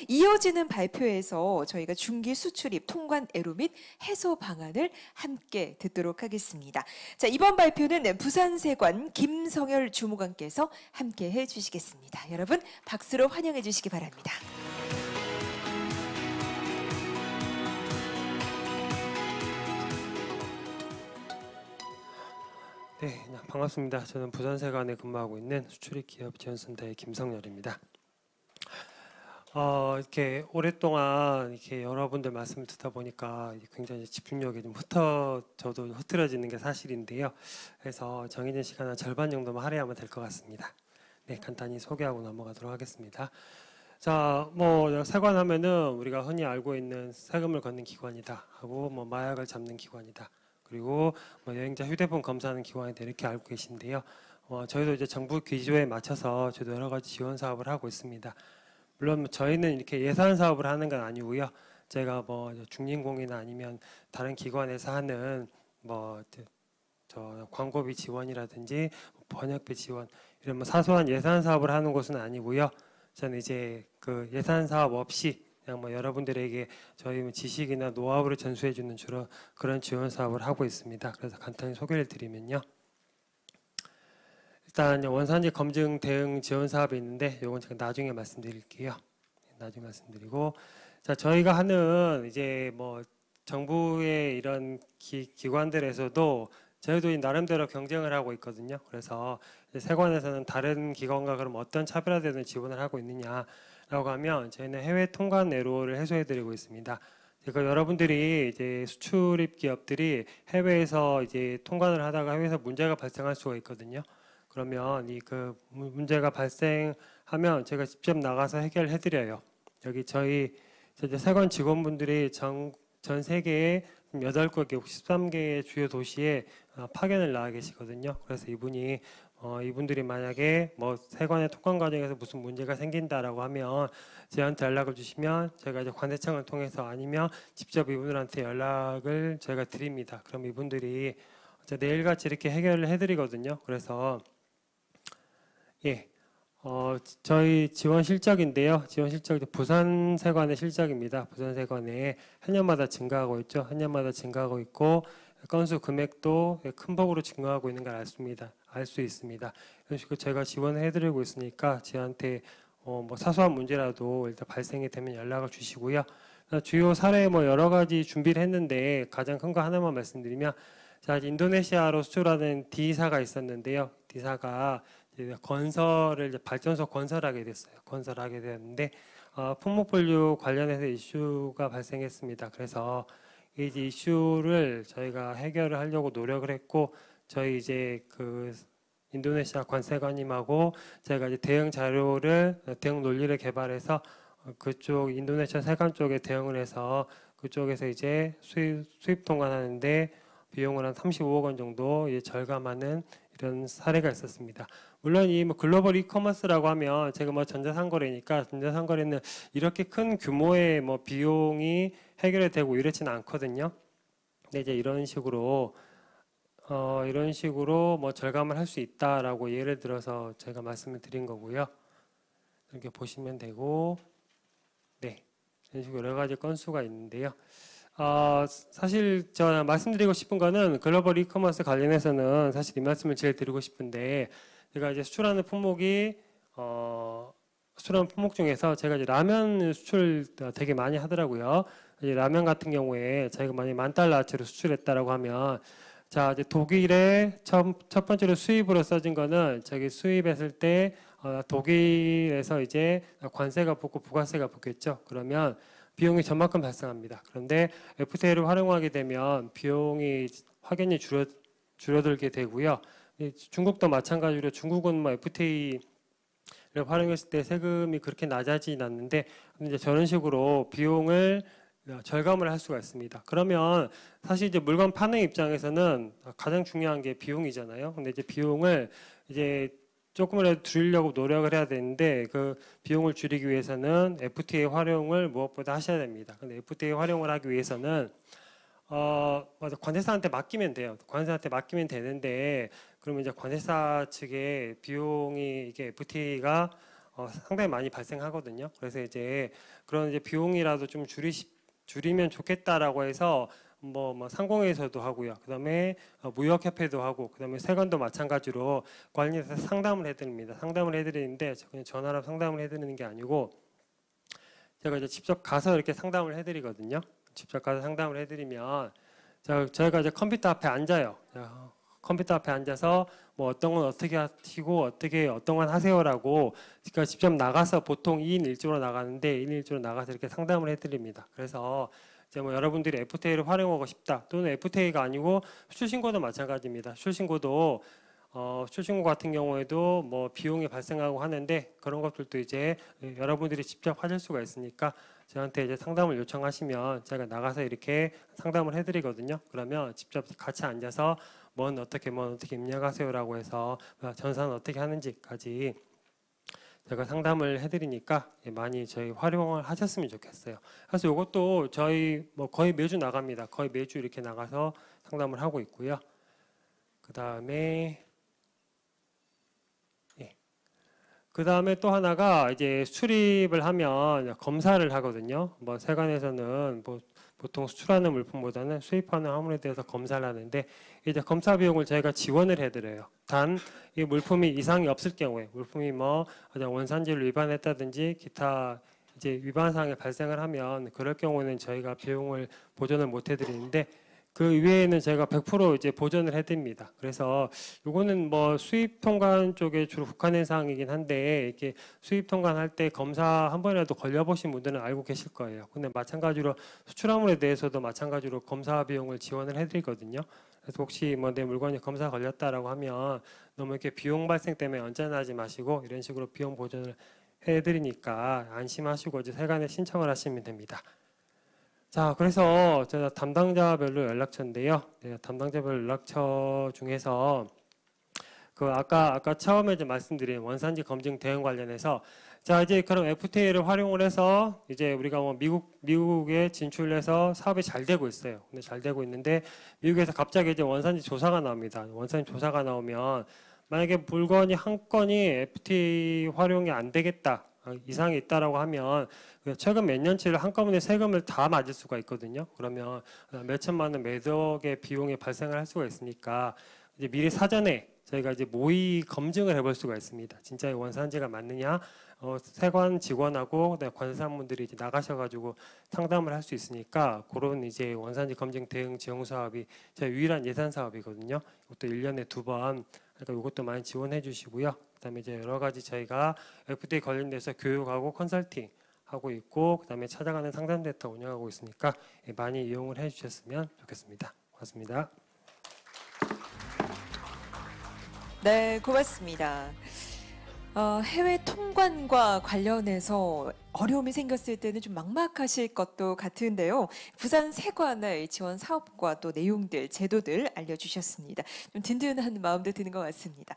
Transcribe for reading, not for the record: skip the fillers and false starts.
이어지는 발표에서 저희가 중기 수출입 통관 애로 및 해소 방안을 함께 듣도록 하겠습니다. 자, 이번 발표는 부산세관 김성열 주무관께서 함께 해주시겠습니다. 여러분 박수로 환영해 주시기 바랍니다. 네, 반갑습니다. 저는 부산세관에 근무하고 있는 수출입기업지원센터의 김성열입니다. 이렇게 오랫동안 이렇게 여러분들 말씀을 듣다 보니까 굉장히 집중력이 저도 흐트러지는 게 사실인데요. 그래서 정해진 시간 한 절반 정도만 할애하면 될 것 같습니다. 네, 간단히 소개하고 넘어가도록 하겠습니다. 자, 세관 하면은 우리가 흔히 알고 있는 세금을 걷는 기관이다 하고 마약을 잡는 기관이다. 그리고 여행자 휴대폰 검사하는 기관이다 이렇게 알고 계신데요. 저희도 이제 정부 기조에 맞춰서 저도 여러 가지 지원 사업을 하고 있습니다. 물론 저희는 이렇게 예산 사업을 하는 건 아니고요. 제가 중진공이나 아니면 다른 기관에서 하는 광고비 지원이라든지 번역비 지원 이런 사소한 예산 사업을 하는 곳은 아니고요. 저는 이제 그 예산 사업 없이 그냥 여러분들에게 저희 지식이나 노하우를 전수해 주는 주로 그런 지원 사업을 하고 있습니다. 그래서 간단히 소개를 드리면요. 일단 원산지 검증 대응 지원 사업이 있는데 이건 제가 나중에 말씀드릴게요. 나중에 말씀드리고, 자, 저희가 하는 이제 정부의 이런 기관들에서도 저희도 나름대로 경쟁을 하고 있거든요. 그래서 세관에서는 다른 기관과 그럼 어떤 차별화되는 지원을 하고 있느냐라고 하면 저희는 해외 통관 애로를 해소해드리고 있습니다. 그러니까 여러분들이 이제 수출입 기업들이 해외에서 이제 통관을 하다가 해외에서 문제가 발생할 수가 있거든요. 그러면 그 문제가 발생하면 제가 직접 나가서 해결해드려요. 여기 저희 세관 직원분들이 전 세계에 8개국 13개의 주요 도시에 파견을 나가 계시거든요. 그래서 이분들이 만약에 세관의 통관 과정에서 무슨 문제가 생긴다라고 하면 저한테 연락을 주시면 제가 이제 관세청을 통해서 아니면 직접 이분들한테 연락을 저희가 드립니다. 그럼 이분들이 내일같이 이렇게 해결을 해드리거든요. 그래서 저희 지원 실적인데요. 지원 실적 부산세관의 실적입니다. 부산세관에 한 년마다 증가하고 있죠. 한 년마다 증가하고 있고 건수 금액도 큰 폭으로 증가하고 있는 걸 알 수 있습니다. 이런 식으로 제가 지원해드리고 있으니까 저한테 사소한 문제라도 일단 발생이 되면 연락을 주시고요. 주요 사례 여러 가지 준비를 했는데 가장 큰 거 하나만 말씀드리면, 자, 인도네시아로 수출하는 D사가 있었는데요. D사가 건설을 발전소 건설하게 됐어요. 건설하게 되었는데 품목분류 관련해서 이슈가 발생했습니다. 그래서 이 이슈를 저희가 해결을 하려고 노력을 했고, 저희 이제 그 인도네시아 관세관님하고 제가 이제 대응 논리를 개발해서 그쪽 인도네시아 세관 쪽에 대응을 해서 그쪽에서 이제 수입 통관하는데 비용을 한 35억 원 정도 절감하는 이런 사례가 있었습니다. 물론 이 글로벌 이커머스라고 하면 제가 전자상거래니까 전자상거래는 이렇게 큰 규모의 비용이 해결이 되고 이렇지는 않거든요. 근데 이제 이런 식으로 절감을 할 수 있다라고 예를 들어서 제가 말씀을 드린 거고요. 이렇게 보시면 되고, 네, 이런 식으로 여러 가지 건수가 있는데요. 사실 제가 말씀드리고 싶은 거는 글로벌 이커머스 관련해서는 사실 이 말씀을 제일 드리고 싶은데, 제가 이제 수출하는 품목 중에서 제가 이제 라면 수출 되게 많이 하더라고요. 이제 라면 같은 경우에 저희가 만약 $10,000어치로 수출했다라고 하면, 자, 이제 독일에 첫 번째로 수입으로 써진 거는 저기 수입했을 때 독일에서 이제 관세가 붙고 부가세가 붙겠죠. 그러면 비용이 저만큼 발생합니다. 그런데 FTA를 활용하게 되면 비용이 확연히 줄어들게 되고요. 중국도 마찬가지로 중국은 FTA를 활용했을 때 세금이 그렇게 낮아지진 않는데 이제 저런 식으로 비용을 절감을 할 수가 있습니다. 그러면 사실 이제 물건 파는 입장에서는 가장 중요한 게 비용이잖아요. 근데 이제 비용을 이제 조금이라도 줄이려고 노력을 해야 되는데 그 비용을 줄이기 위해서는 FTA 활용을 무엇보다 하셔야 됩니다. 근데 FTA 활용을 하기 위해서는 관세사한테 맡기면 돼요. 관세사한테 맡기면 되는데 그러면 이제 관세사 측에 비용이 이게 FTA가 상당히 많이 발생하거든요. 그래서 이제 그런 이제 비용이라도 좀 줄이면 좋겠다라고 해서 뭐 상공회에서도 하고요. 그다음에 무역협회도 하고, 그다음에 세관도 마찬가지로 관리해서 상담을 해드립니다. 상담을 해드리는데 그냥 전화로 상담을 해드리는 게 아니고 제가 이제 직접 가서 이렇게 상담을 해드리거든요. 직접 가서 상담을 해드리면 저희가 이제 컴퓨터 앞에 앉아요. 컴퓨터 앞에 앉아서 뭐 어떤 건 어떻게 하시고 어떤 건 하세요라고 그러니까 직접 나가서 보통 2인 1조로 나가는데 2인 1조로 나가서 이렇게 상담을 해드립니다. 그래서 이제 뭐 여러분들이 FTA를 활용하고 싶다 또는 FTA가 아니고 수출신고도 마찬가지입니다. 수출신고도 수출신고 같은 경우에도 뭐 비용이 발생하고 하는데 그런 것들도 이제 여러분들이 직접 하실 수가 있으니까 저한테 이제 상담을 요청하시면 제가 나가서 이렇게 상담을 해드리거든요. 그러면 직접 같이 앉아서 뭔 어떻게 입력하세요라고 해서 전산은 어떻게 하는지까지 제가 상담을 해드리니까 많이 저희 활용을 하셨으면 좋겠어요. 그래서 이것도 저희 뭐 거의 매주 나갑니다. 거의 매주 이렇게 나가서 상담을 하고 있고요. 그 다음에 또 하나가 이제 수출입을 하면 검사를 하거든요. 뭐 세관에서는 뭐 보통 수출하는 물품보다는 수입하는 화물에 대해서 검사를 하는데 이제 검사 비용을 저희가 지원을 해드려요. 단 이 물품이 이상이 없을 경우에 물품이 뭐 원산지를 위반했다든지 기타 이제 위반 사항이 발생을 하면 그럴 경우에는 저희가 비용을 보전을 못 해드리는데 그 이외에는 제가 100% 이제 보전을 해드립니다. 그래서 요거는 뭐 수입 통관 쪽에 주로 국한된 사항이긴 한데 이렇게 수입 통관할 때 검사 한 번이라도 걸려보신 분들은 알고 계실 거예요. 근데 마찬가지로 수출화물에 대해서도 마찬가지로 검사 비용을 지원을 해드리거든요. 그래서 혹시 뭐 내 물건이 검사 걸렸다라고 하면 너무 이렇게 비용 발생 때문에 언짢아하지 마시고 이런 식으로 비용 보전을 해드리니까 안심하시고 이제 세관에 신청을 하시면 됩니다. 자, 그래서 제가 담당자별로 연락처인데요. 네, 담당자별 연락처 중에서 그 아까 처음에 이제 말씀드린 원산지 검증 대응 관련해서 자 이제 그럼 FTA를 활용을 해서 이제 우리가 뭐 미국에 진출해서 사업이 잘 되고 있어요. 근데 잘 되고 있는데 미국에서 갑자기 이제 원산지 조사가 나옵니다. 원산지 조사가 나오면 만약에 물건이 한 건이 FTA 활용이 안 되겠다. 이상이 있다라고 하면 최근 몇 년치를 한꺼번에 세금을 다 맞을 수가 있거든요. 그러면 몇 천만 원, 매덕의 비용이 발생을 할 수가 있으니까 이제 미리 사전에 저희가 이제 모의 검증을 해볼 수가 있습니다. 진짜 이 원산지가 맞느냐, 세관 직원하고 관사분들이 이제 나가셔가지고 상담을 할 수 있으니까 그런 이제 원산지 검증 대응 지원 사업이 저희 유일한 예산 사업이거든요. 이것도 1년에 2번. 그러니까 이것도 많이 지원해 주시고요. 그다음에 이제 여러 가지 저희가 FTA 관련돼서 교육하고 컨설팅 하고 있고 그다음에 찾아가는 상담센터 운영하고 있으니까 많이 이용을 해주셨으면 좋겠습니다. 고맙습니다. 네, 고맙습니다. 해외 통관과 관련해서 어려움이 생겼을 때는 좀 막막하실 것도 같은데요. 부산 세관의 지원 사업과 또 내용들, 제도들 알려주셨습니다. 좀 든든한 마음도 드는 것 같습니다.